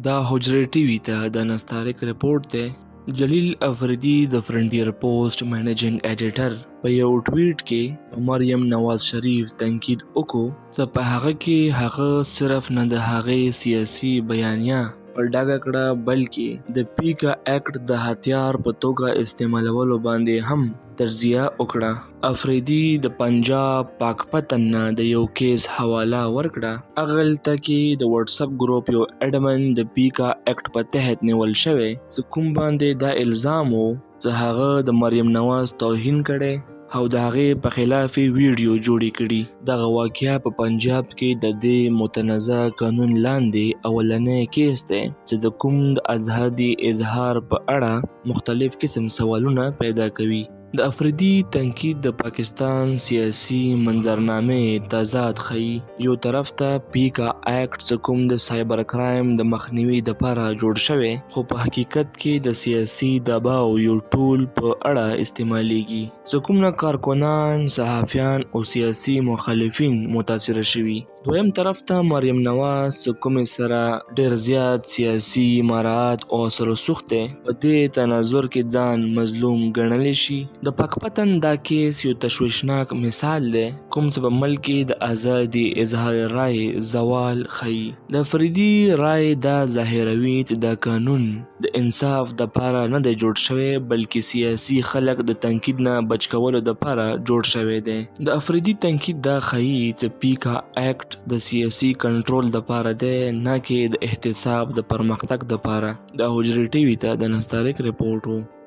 دا حجرې ټي وي ته د نستعلیق رپورټ دی. جلیل افریدي د فرنټیر پوسټ منیجنګ ایډیټر په یو ټویټ کې مریم نواز شریف تنقید وکړو چې په هغه کې هغه صرف نه د هغې سیاسي بیانیه په ډاګه کړه بلکې د پیکا اکټ د هتیار په توګه استعمالولو باندې هم تجزیه وکړه. افریدي د پنجاب پاکپتن نه د یو کیس حواله ورکړه. هغلته کې د واتس اپ ګروپ یو اډمن د پیکا اکټ په تحت نیول شوی چې کوم باندې دا الزام و چې هغه د مریم نواز توهین کړي او د هغې په خلاف ویډیو جوړې کړي. دغه واقعه په پنجاب کې د دې متنازع قانون لاندې اولنی کیس دی چې د کوم د ازادي اظهار په اړه مختلف قسم سوالونه پیدا کوي. د افریدي تنقید د پاکستان سیاسي منظرنامې تضاد ښيي. یو طرف ته پیکا اکټ چې کوم د سایبر کرایم د مخنیوي دپاره جوړ شوی خو په حقیقت کې د سیاسي دباو یو ټول په اړه استعمالیږي چې کوم نه کارکنان، صحافیان او سیاسي مخالفین متاثره شوي. دویم طرف ته مریم نواز چې کومې سره ډیر زیات سیاسي مراعات او سره سوخت دی په دې تناظر کې ځان مظلوم ګڼلی شي. د پاکپتن دا کیس یو تشویشناک مثال دی کوم چې په ملک کې د ازادي اظهار رای زوال ښيي. د افریدي رای دا ظاهروي چې دا قانون د انصاف دپاره نه دی جوړ شوی بلکې سیاسي خلک د تنقید نه بچ کولو دپاره جوړ شوی دی. د افریدي تنقید دا ښيي چې پیکا اکټ د سیاسي کنټرول دپاره دی نه کې د احتساب د پرمختګ دپاره. دا حجرې ټي وي ته د نستعلیق رپورټ و.